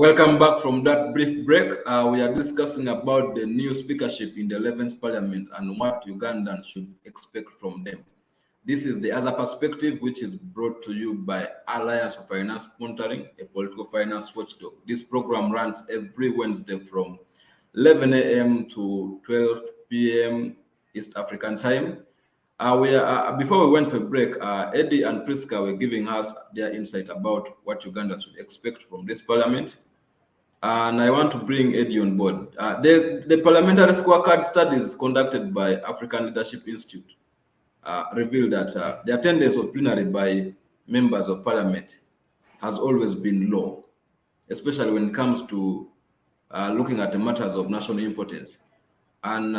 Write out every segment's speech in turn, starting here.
Welcome back from that brief break. We are discussing about the new speakership in the 11th Parliament and what Ugandans should expect from them. This is the other perspective, which is brought to you by Alliance for Finance Monitoring, a political finance watchdog. This program runs every Wednesday from 11 a.m. to 12 p.m. East African time. Before we went for break, Eddie and Priska were giving us their insight about what Uganda should expect from this parliament. And I want to bring Eddie on board. The parliamentary scorecard studies conducted by African Leadership Institute revealed that the attendance of plenary by members of parliament has always been low, especially when it comes to looking at the matters of national importance. And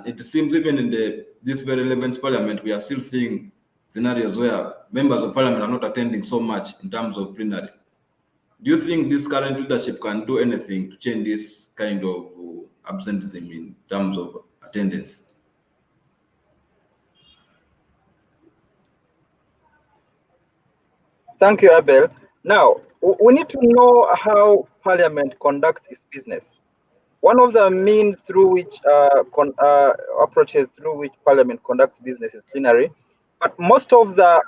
it seems even in this very 11th parliament, we are still seeing scenarios where members of parliament are not attending so much in terms of plenary. Do you think this current leadership can do anything to change this kind of absenteeism in terms of attendance? Thank you, Abel. Now, we need to know how Parliament conducts its business. One of the means through which approaches through which Parliament conducts business is plenary, but most of the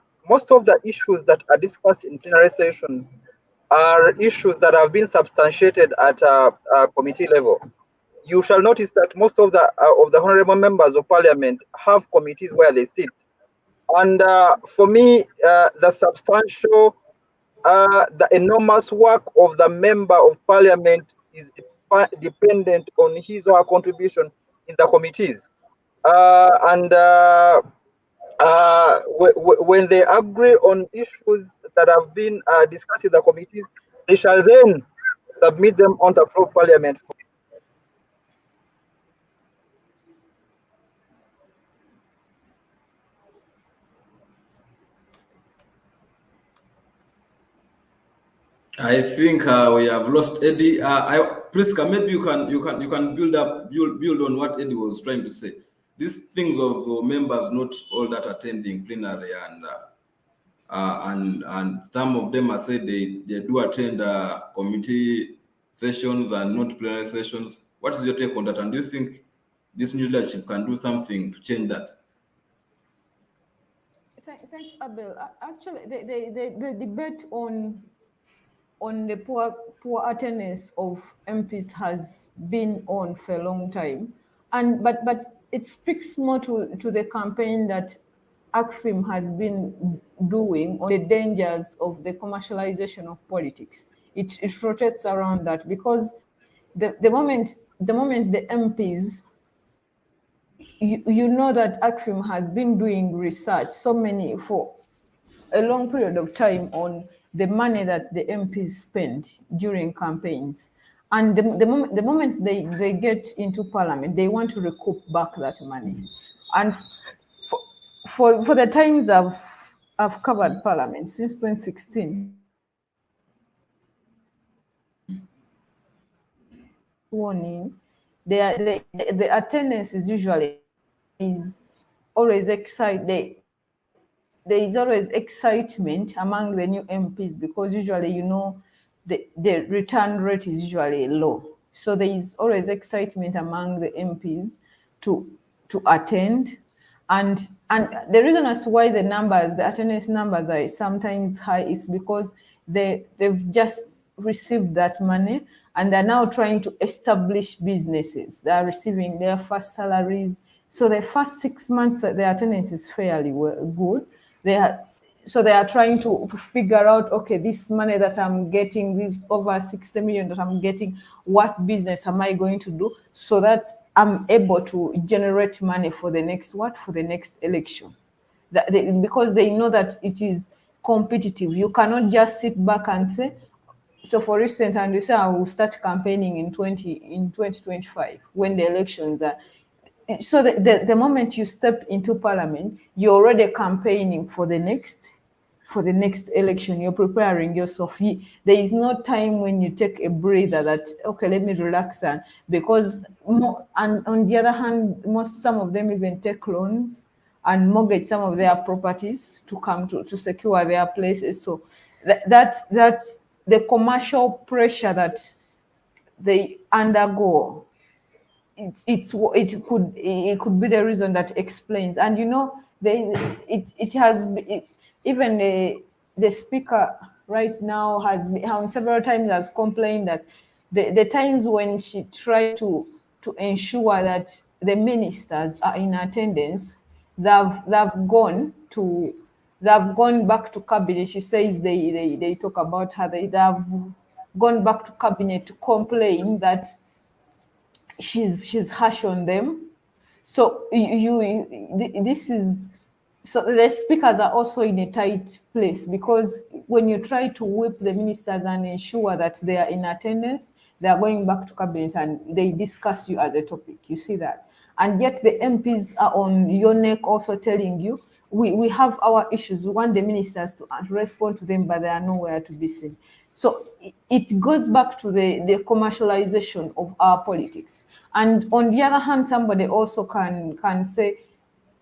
issues that are discussed in plenary sessions are issues that have been substantiated at a committee level. You shall notice that most of the honorable members of Parliament have committees where they sit, and for me, the substantial, the enormous work of the member of Parliament is dependent on his or her contribution in the committees, when they agree on issues that have been discussed in the committees, they shall then submit them on the floor of Parliament. I think we have lost Eddie. Priska, maybe you can build on what Eddie was trying to say. These things of members not all that attending plenary, and some of them are said they do attend committee sessions and not plenary sessions. What is your take on that? And do you think this new leadership can do something to change that? Thanks, Abel. Actually, the debate on the poor attendance of MPs has been on for a long time, but it speaks more to the campaign that ACFIM has been doing on the dangers of the commercialization of politics. It rotates around that, because the moment the MPs, you know that ACFIM has been doing research for a long period of time on the money that the MPs spend during campaigns. And the moment they get into parliament, they want to recoup back that money. And for the times I've covered parliament since 2016, the attendance is usually always excited. There is always excitement among the new MPs, because usually, the return rate is usually low. So there is always excitement among the MPs to attend. And the reason as to why the attendance numbers are sometimes high is because they've just received that money and they're now trying to establish businesses. They are receiving their first salaries. So the first 6 months, the attendance is fairly good. They are trying to figure out, okay, this money that I'm getting, this over 60 million that I'm getting, what business am I going to do so that I'm able to generate money for the next election? Because they know that it is competitive. You cannot just sit back and say, so for instance, and you say, I will start campaigning in 2025 when the elections are. So the moment you step into parliament, you're already campaigning for the next election. You're preparing yourself. There is no time when you take a breather that, okay, let me relax. And because and on the other hand, some of them even take loans and mortgage some of their properties to come to secure their places. So that the commercial pressure that they undergo, it could be the reason that explains. And you know, even the speaker right now has several times has complained that the times when she tried to ensure that the ministers are in attendance, they've gone back to cabinet. She says they talk about her. They've gone back to cabinet to complain that she's harsh on them. So this is, so the speakers are also in a tight place, because when you try to whip the ministers and ensure that they are in attendance, they are going back to cabinet and they discuss you as a topic. You see that? And yet the MPs are on your neck also telling you, we have our issues. We want the ministers to respond to them, but they are nowhere to be seen. So it goes back to the commercialization of our politics. And on the other hand, somebody also can say,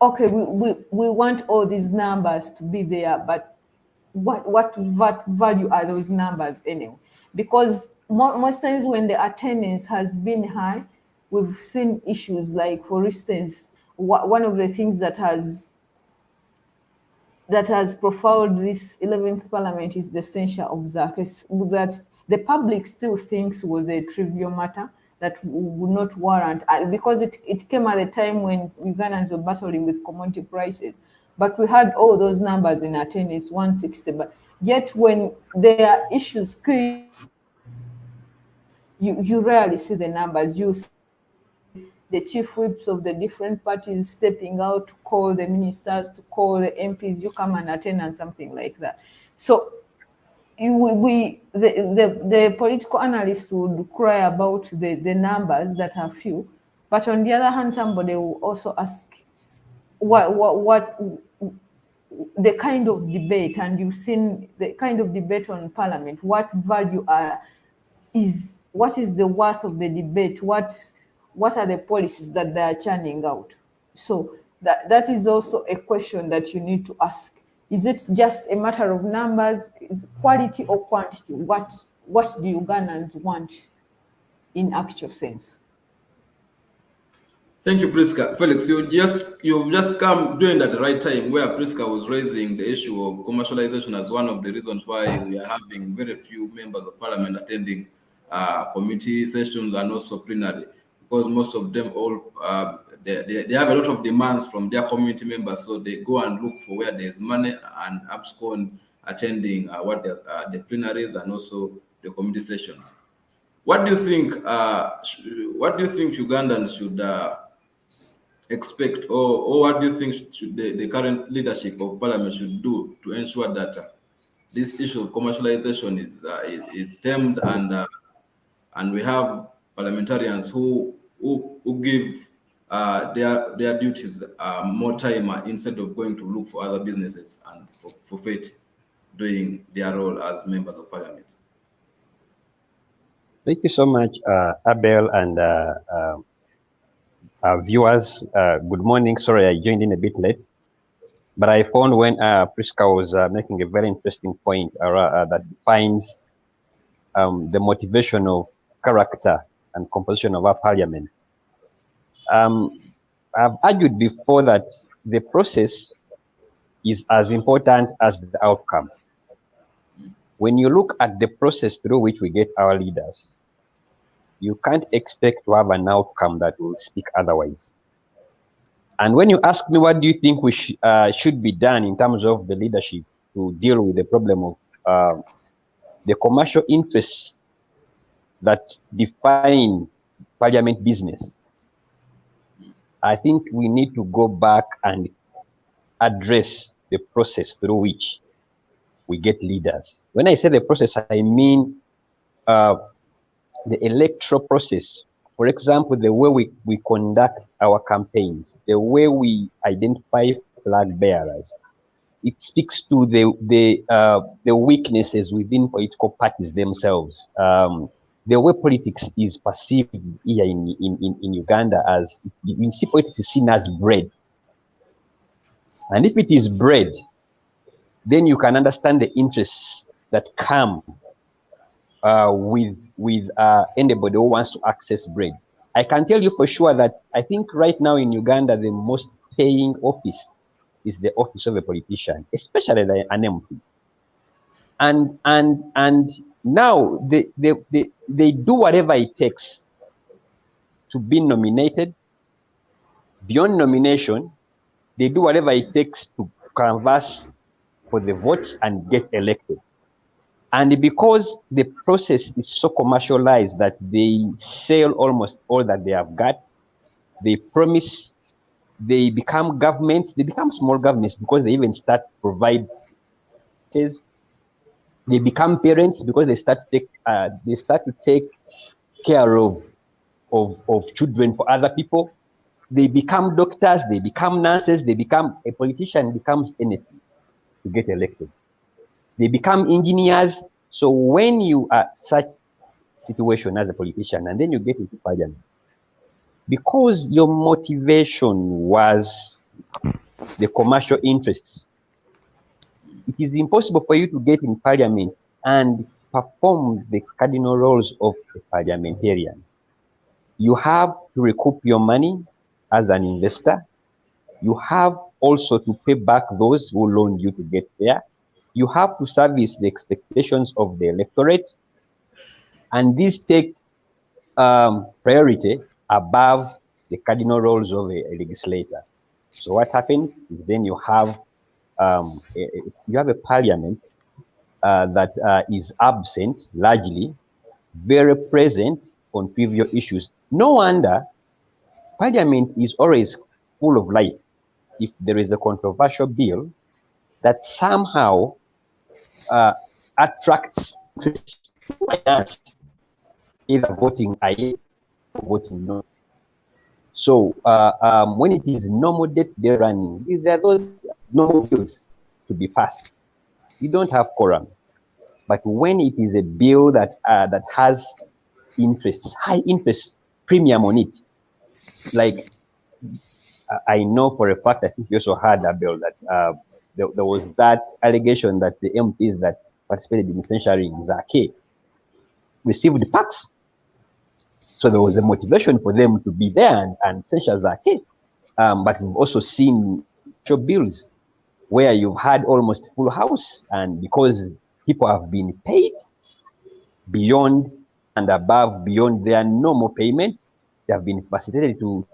okay, we want all these numbers to be there, but what value are those numbers anyway? Because most times when the attendance has been high, we've seen issues like, for instance, one of the things that has profiled this 11th Parliament is the censure of Zakes, that the public still thinks was a trivial matter that would not warrant, because it came at a time when Ugandans were battling with commodity prices. But we had all those numbers in attendance, 160. But yet when there are issues, you rarely see the numbers. You see the chief whips of the different parties stepping out to call the ministers, to call the MPs, you come and attend, and something like that. So the political analysts would cry about the numbers that are few, but on the other hand, somebody will also ask what the kind of debate, and you've seen the kind of debate on Parliament. What value what is the worth of the debate? What are the policies that they are churning out? So that is also a question that you need to ask. Is it just a matter of numbers? Is quality or quantity? What do Ugandans want in actual sense? Thank you, Priska. Felix, you've just come during at the right time, where Priska was raising the issue of commercialization as one of the reasons why we are having very few members of Parliament attending committee sessions and also plenary, because most of them they have a lot of demands from their community members, so they go and look for where there's money and abscond attending the plenaries and also the committee sessions. What do you think? What do you think Ugandans should expect, or what do you think the current leadership of Parliament should do to ensure that this issue of commercialization is stemmed, and we have parliamentarians who give their duties more time instead of going to look for other businesses and for fate doing their role as members of Parliament? Thank you so much, Abel, and viewers. Good morning. Sorry, I joined in a bit late, but I found when Priska was making a very interesting point that defines the motivation of character and composition of our Parliament. I've argued before that the process is as important as the outcome. When you look at the process through which we get our leaders, you can't expect to have an outcome that will speak otherwise. And when you ask me, what do you think we should be done in terms of the leadership to deal with the problem of the commercial interests that define Parliament business, I think we need to go back and address the process through which we get leaders. When I say the process, I mean the electoral process. For example, the way we conduct our campaigns, the way we identify flag bearers. It speaks to the weaknesses within political parties themselves. The way politics is perceived here in Uganda, as you see, politics is seen as bread. And if it is bread, then you can understand the interests that come with anybody who wants to access bread. I can tell you for sure that I think right now in Uganda, the most paying office is the office of a politician, especially an MP. And now they do whatever it takes to be nominated. Beyond nomination, they do whatever it takes to canvass for the votes and get elected. And because the process is so commercialized that they sell almost all that they have got, they promise, they become governments, they become small governments because they even start to provide. They become parents because they start to take care of children for other people. They become doctors, they become nurses, a politician becomes anything to get elected. They become engineers. So when you are such situation as a politician and then you get into parliament, because your motivation was the commercial interests, it is impossible for you to get in parliament and perform the cardinal roles of a parliamentarian. You have to recoup your money as an investor. You have also to pay back those who loaned you to get there. You have to service the expectations of the electorate. And these take priority above the cardinal roles of a legislator. So what happens is then you have a parliament that is absent largely, very present on trivial issues. No wonder parliament is always full of life. If there is a controversial bill that somehow attracts interest, either voting aye or voting no. So when it is normal day-to-day running, there are those normal bills to be passed. You don't have quorum. But when it is a bill that has interests, high interest premium on it, like I know for a fact, I think you also heard a bill that there was that allegation that the MPs that participated in censuring Zake received packs. So there was a motivation for them to be there and censure Zake. But we've also seen bills where you've had almost full house, and because people have been paid beyond and above, beyond their normal payment, they have been facilitated to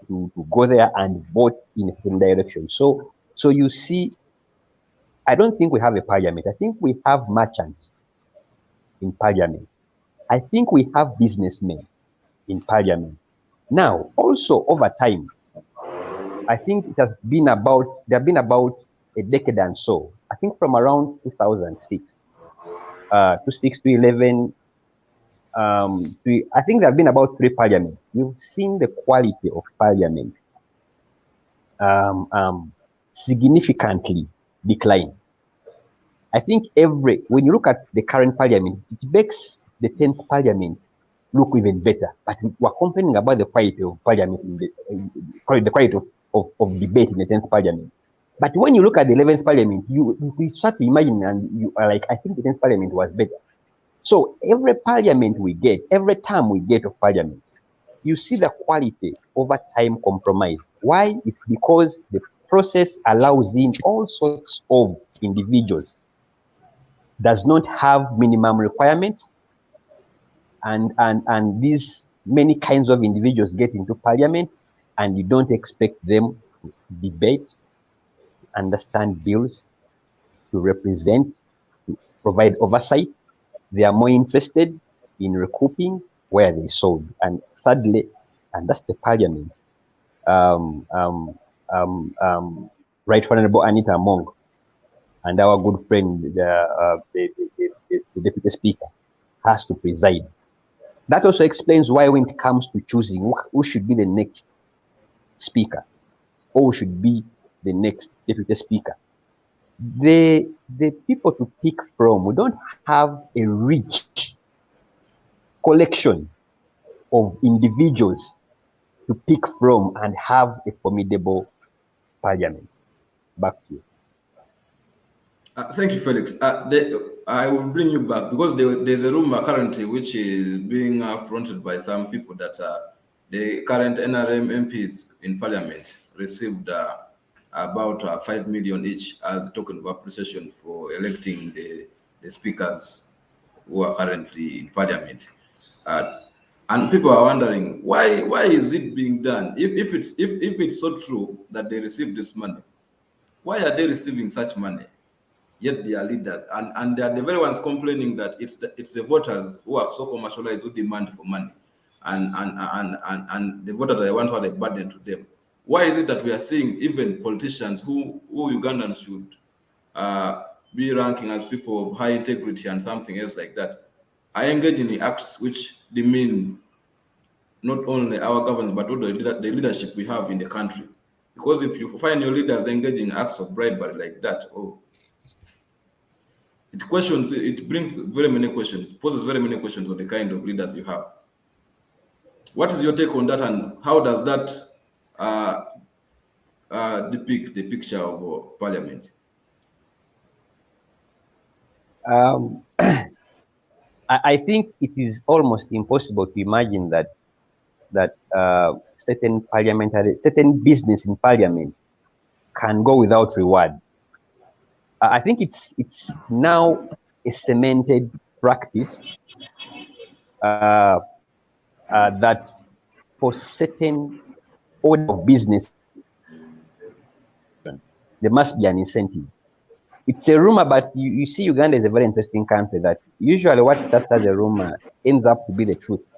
go there and vote in a certain direction. So you see, I don't think we have a parliament. I think we have merchants in parliament. I think we have businessmen in parliament. Now, also over time, I think there have been about a decade and so. I think from around 2006 to 6 to 11, I think there have been about 3 parliaments. We've seen the quality of parliament significantly decline. I think when you look at the current parliament, it makes the 10th parliament look even better. But we're complaining about the quality of parliament, the quality of debate in the 10th parliament. But when you look at the 11th parliament, you start to imagine, and you are like, I think the 10th parliament was better. So every parliament we get, every term we get of parliament, you see the quality over time compromised. Why? It's because the process allows in all sorts of individuals, does not have minimum requirements, and these many kinds of individuals get into parliament, and you don't expect them to debate, understand bills, to represent, to provide oversight. They are more interested in recouping where they sold. And sadly, and that's the parliament. Right Honorable Anita Among and our good friend, the Deputy Speaker, has to preside. That also explains why when it comes to choosing who should be the next speaker, or who should be the next Deputy Speaker, the people to pick from, we don't have a rich collection of individuals to pick from and have a formidable parliament. Back to you. Thank you, Felix. I will bring you back because there's a rumor currently which is being fronted by some people that the current NRM MPs in Parliament received about 5 million each as token of appreciation for electing the speakers who are currently in Parliament. And people are wondering why is it being done? If it's so true that they received this money, why are they receiving such money? Yet they are leaders, and they are the very ones complaining that it's the voters who are so commercialized who demand for money, and the voters are the ones who are a burden to them. Why is it that we are seeing even politicians who Ugandans should be ranking as people of high integrity and something else like that are engaging in acts which demean not only our government but also the leadership we have in the country? Because if you find your leaders engaging in acts of bribery like that, oh, it brings very many questions, poses very many questions on the kind of leaders you have. What is your take on that, and how does that depict the picture of Parliament? I think it is almost impossible to imagine that certain business in Parliament can go without reward. I think it's now a cemented practice that for certain order of business there must be an incentive. It's a rumor, but you see, Uganda is a very interesting country that usually what starts as a rumor ends up to be the truth.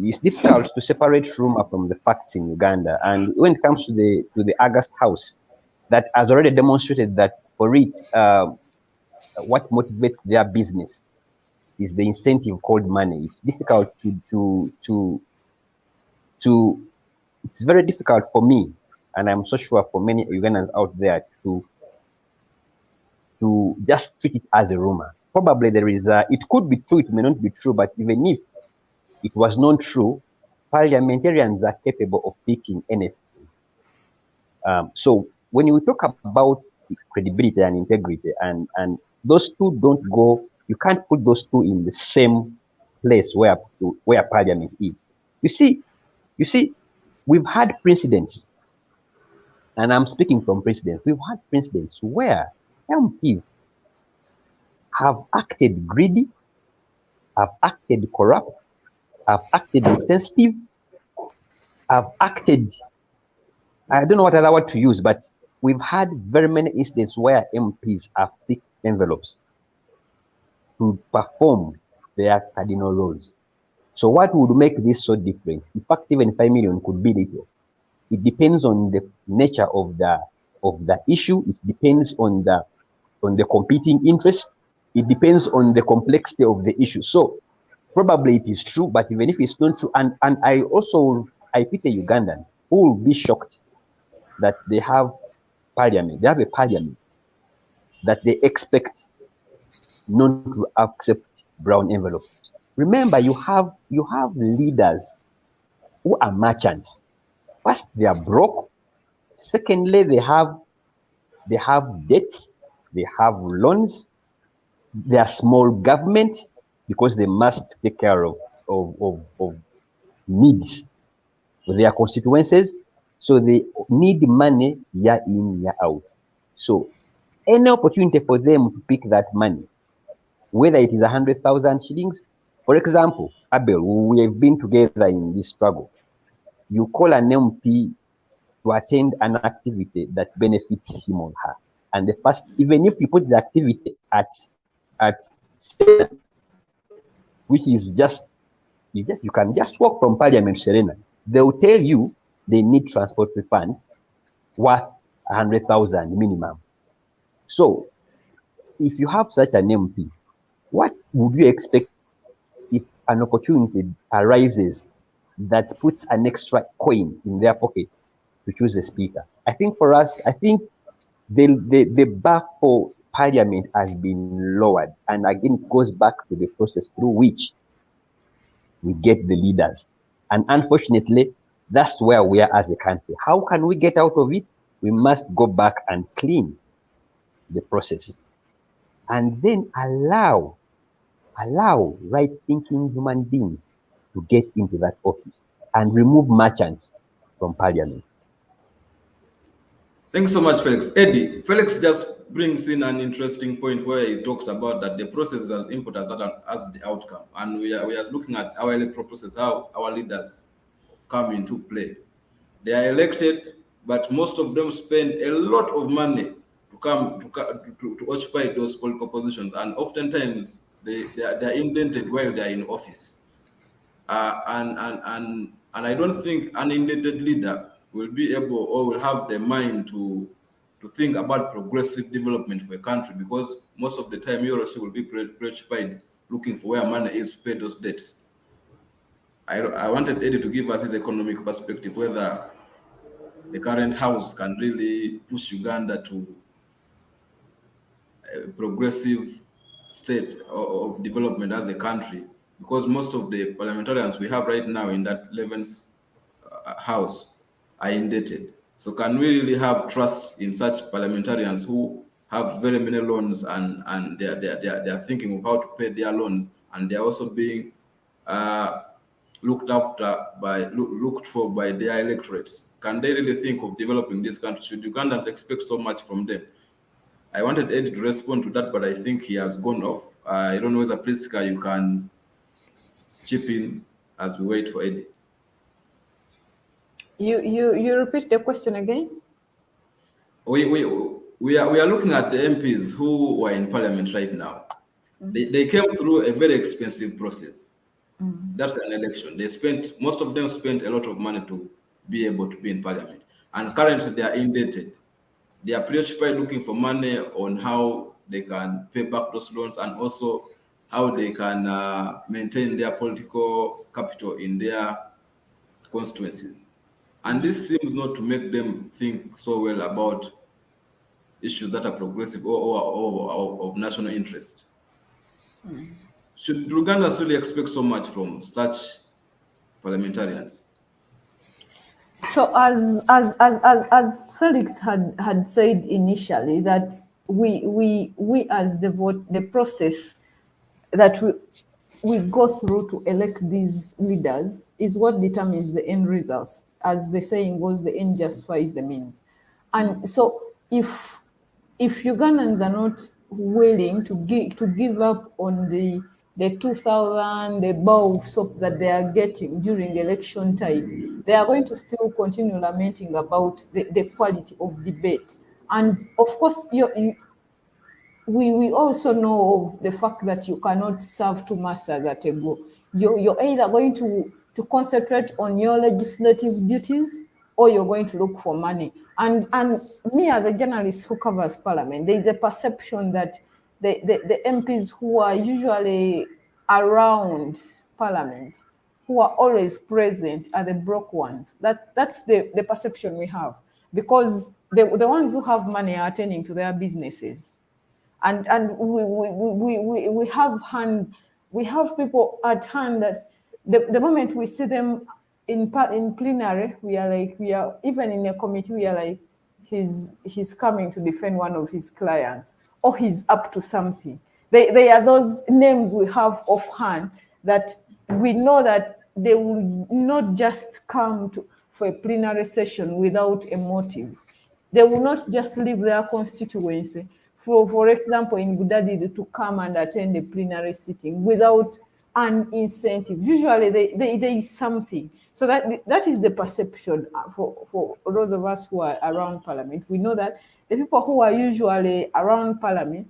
It's difficult to separate rumor from the facts in Uganda. And when it comes to the August House, that has already demonstrated that for it, what motivates their business is the incentive called money. It's difficult it's very difficult for me, and I'm so sure for many Ugandans out there to just treat it as a rumor. Probably there is it could be true, it may not be true, but even if it was not true, parliamentarians are capable of picking anything. So when you talk about credibility and integrity, and those two don't go, you can't put those two in the same place where Parliament is. You see, we've had precedents, and I'm speaking from precedents. We've had precedents where MPs have acted greedy, have acted corrupt, have acted insensitive, have acted, I don't know what other word to use, but we've had very many instances where MPs have picked envelopes to perform their cardinal roles. So what would make this so different? In fact, even 5 million could be little. It depends on the nature of the issue. It depends on the competing interests. It depends on the complexity of the issue. So probably it is true, but even if it's not true, and I pity Ugandan who will be shocked that they have parliament. They have a parliament that they expect not to accept brown envelopes. Remember, you have leaders who are merchants. First, they are broke. Secondly, they have debts. They have loans. They are small governments because they must take care of needs of their constituencies. So they need money year in, year out. So any opportunity for them to pick that money, whether it is 100,000 shillings, for example, Abel, we have been together in this struggle. You call an MP to attend an activity that benefits him or her. And the first, even if you put the activity at which is you can just walk from Parliament to Serena, they will tell you they need transport refund worth 100,000 minimum. So if you have such an MP, what would you expect if an opportunity arises that puts an extra coin in their pocket to choose a speaker? I think for us, the bar for Parliament has been lowered. And again, it goes back to the process through which we get the leaders. And unfortunately, that's where we are as a country. How can we get out of it? We must go back and clean the process. and then allow right-thinking human beings to get into that office and remove merchants from parliament. Thanks so much, Felix. Eddie, Felix just brings in an interesting point where he talks about that the process is as important as the outcome. And we are looking at our electoral process, how our leaders come into play. They are elected, but most of them spend a lot of money to occupy those political positions. And oftentimes they are indented while they are in office. And I don't think an indebted leader will be able or will have the mind to think about progressive development for a country, because most of the time he or she will be preoccupied looking for where money is to pay those debts. I wanted Eddie to give us his economic perspective, whether the current house can really push Uganda to a progressive state of development as a country, because most of the parliamentarians we have right now in that 11th house are indebted. So can we really have trust in such parliamentarians who have very many loans, and they're thinking of how to pay their loans, and they're also being looked for by their electorates? Can they really think of developing this country? Should Ugandans expect so much from them? I wanted Eddie to respond to that, but I think he has gone off. I don't know whether Priska, you can chip in as we wait for Eddie. You repeat the question again? We are looking at the MPs who were in parliament right now. They came through a very expensive process. That's an election. Most of them spent a lot of money to be able to be in parliament. And currently they are indebted. They are preoccupied looking for money on how they can pay back those loans, and also how they can maintain their political capital in their constituencies. And this seems not to make them think so well about issues that are progressive or of national interest. Should Uganda really expect so much from such parliamentarians? So as Felix had said initially, that we as the process that we go through to elect these leaders is what determines the end results. As the saying goes, the end justifies the means. And so if Ugandans are not willing to give up on the 2,000, the bowl of soap that they are getting during election time, they are going to still continue lamenting about the quality of debate. And of course, we also know of the fact that you cannot serve two masters at a go. You're either going to concentrate on your legislative duties, or you're going to look for money. And me, as a journalist who covers parliament, there is a perception that the MPs who are usually around parliament, who are always present, are the broke ones. That's the perception we have, because the ones who have money are attending to their businesses. And we have people at hand that the moment we see them in plenary, we are even in a committee, we are like, he's coming to defend one of his clients, or he's up to something. They are those names we have offhand that we know that they will not just come for a plenary session without a motive. They will not just leave their constituency, for example, in Budadidi, to come and attend a plenary sitting without an incentive. Usually there is something. So that is the perception for those of us who are around parliament. We know that the people who are usually around parliament,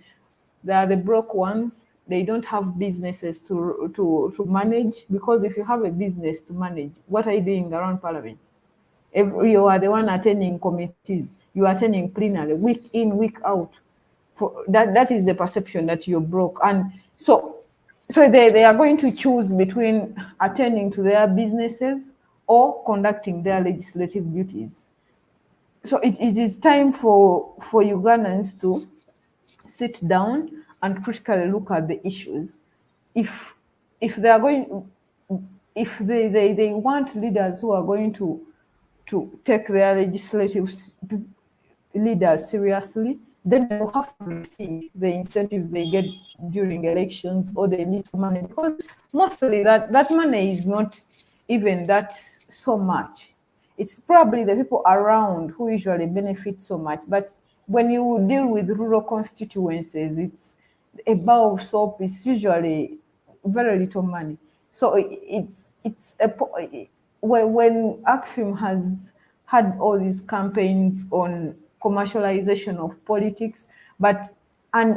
they are the broke ones. They don't have businesses to manage, because if you have a business to manage, what are you doing around parliament? You are the one attending committees, you are attending plenary, week in, week out. That is the perception, that you're broke. And so they are going to choose between attending to their businesses or conducting their legislative duties. So it is time for Ugandans to sit down and critically look at the issues. If they are going, if they want leaders who are going to take their legislative leaders seriously, then they will have to rethink the incentives they get during elections or the little money, because mostly that money is not even that so much. It's probably the people around who usually benefit so much. But when you deal with rural constituencies, it's a bar of soap is usually very little money. So it's a when ACFIM has had all these campaigns on commercialization of politics, but and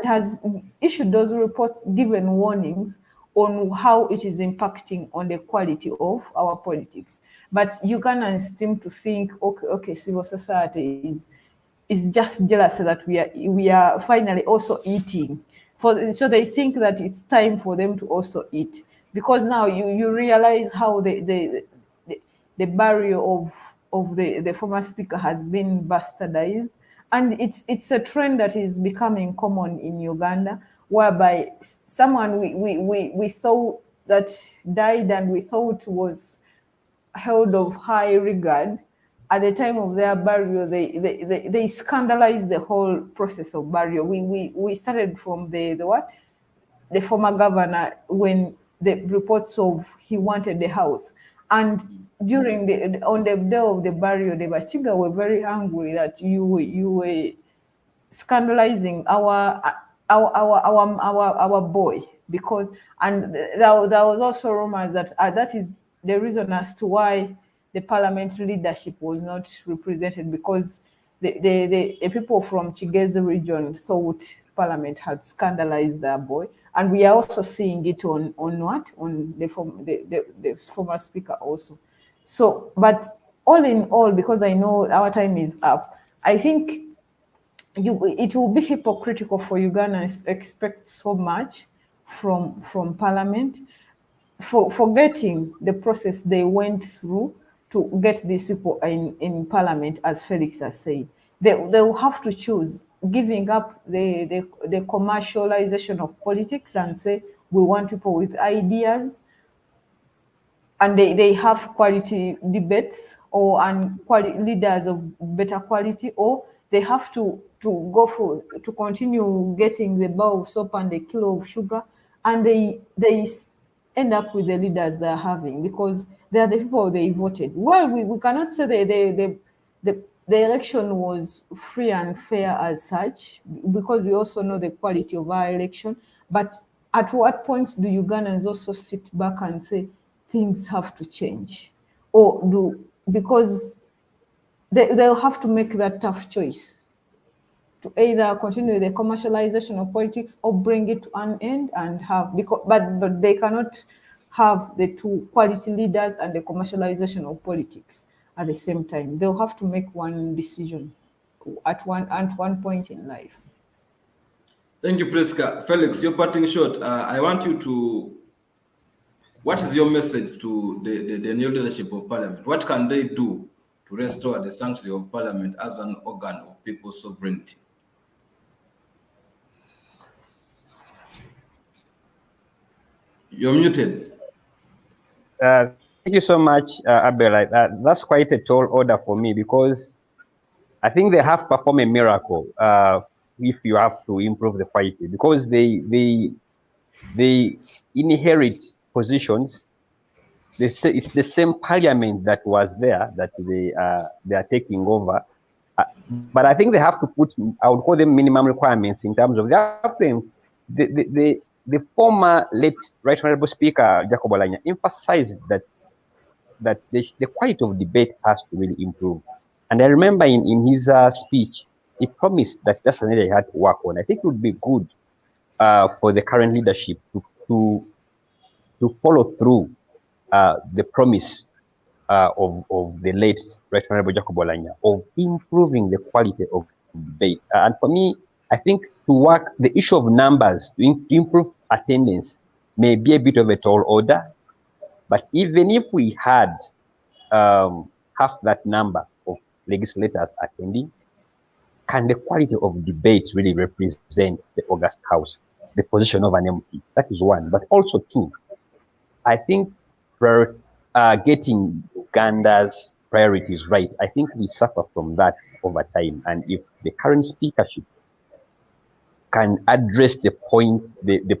has issued those reports, given warnings on how it is impacting on the quality of our politics. But Ugandans seem to think, okay, civil society is just jealous that we are finally also eating. So they think that it's time for them to also eat, because now you realize how the barrier of the former speaker has been bastardized, and it's a trend that is becoming common in Uganda, whereby someone we thought that died and we thought was held of high regard, at the time of their burial, they scandalized the whole process of burial. We started from the what? The former governor, when the reports of he wanted the house. And during on the day of the burial, the Bachiga were very angry that you were scandalizing our boy, because, and there was also rumors that that is the reason as to why the parliamentary leadership was not represented, because the people from Chigezi region thought parliament had scandalized their boy. And we are also seeing it on the former speaker also. So, but all in all, because I know our time is up, I think it will be hypocritical for Ugandans to expect so much from Parliament, forgetting the process they went through to get these people in Parliament, as Felix has said. They will have to choose, giving up the commercialization of politics and say, we want people with ideas, and they have quality debates, or leaders of better quality, or they have to go for to continue getting the bar of soap and the kilo of sugar, and they end up with the leaders they're having, because they are the people they voted. Well, we cannot say the election was free and fair as such, because we also know the quality of our election. But at what point do Ugandans also sit back and say things have to change? Or because they'll have to make that tough choice to either continue the commercialization of politics or bring it to an end and have, but they cannot have the two, quality leaders and the commercialization of politics, at the same time. They'll have to make one decision at one point in life. Thank you, Priska. Felix, you're parting short. I want you to, what is your message to the new leadership of Parliament? What can they do to restore the sanctity of Parliament as an organ of people's sovereignty? You're muted. Thank you so much, Abel. That's quite a tall order for me, because I think they have performed a miracle if you have to improve the quality, because they inherit positions. It's the same parliament that was there that they are taking over. But I think they have to put, I would call them minimum requirements, in terms of they have to, the former late Right Honorable Speaker Jacob Olanya emphasized that the quality of debate has to really improve. And I remember in his speech, he promised that that's an area he had to work on. I think it would be good for the current leadership to follow through the promise of the late Right Honorable Jacob Olanya of improving the quality of debate. And for me, I think to work the issue of numbers, to improve attendance, may be a bit of a tall order. But even if we had half that number of legislators attending, can the quality of debate really represent the August House, the position of an MP? That is one. But also two, I think getting Uganda's priorities right, I think we suffer from that over time. And if the current speakership can address the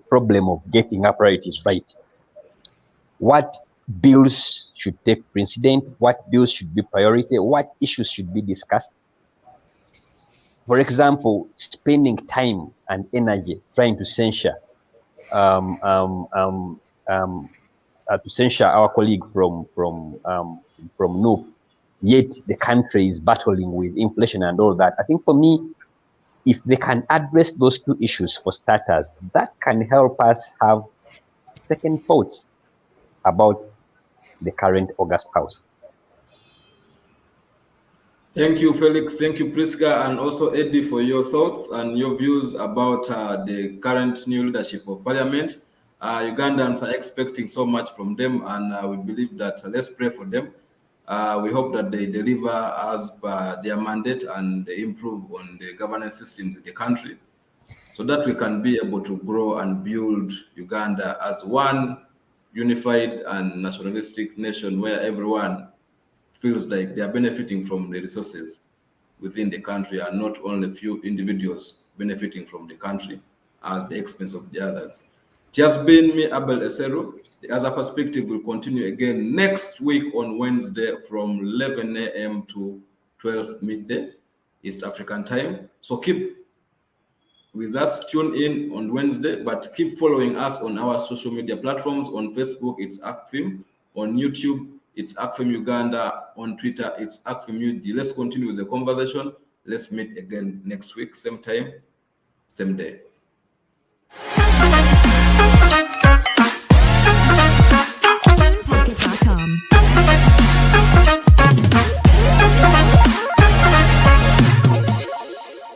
problem of getting our priorities right, what bills should take precedent, what bills should be priority, what issues should be discussed. For example, spending time and energy trying to censure our colleague from NUP, yet the country is battling with inflation and all that. I think for me, if they can address those two issues for starters, that can help us have second thoughts about the current August House. Thank you, Felix. Thank you, Priska, and also Eddie, for your thoughts and your views about the current new leadership of Parliament. Ugandans are expecting so much from them, and we believe that let's pray for them. We hope that they deliver as per their mandate and they improve on the governance systems in the country, so that we can be able to grow and build Uganda as one unified and nationalistic nation where everyone feels like they are benefiting from the resources within the country and not only a few individuals benefiting from the country at the expense of the others. It has been me, Abel Esero. The Other Perspective will continue again next week on Wednesday from 11 a.m. to 12 midday East African time. So keep with us, tune in on Wednesday, but keep following us on our social media platforms. On Facebook, it's ACFIM. On YouTube, it's ACFIM Uganda. On Twitter, it's ACFIM UG. Let's continue with the conversation. Let's meet again next week, same time, same day.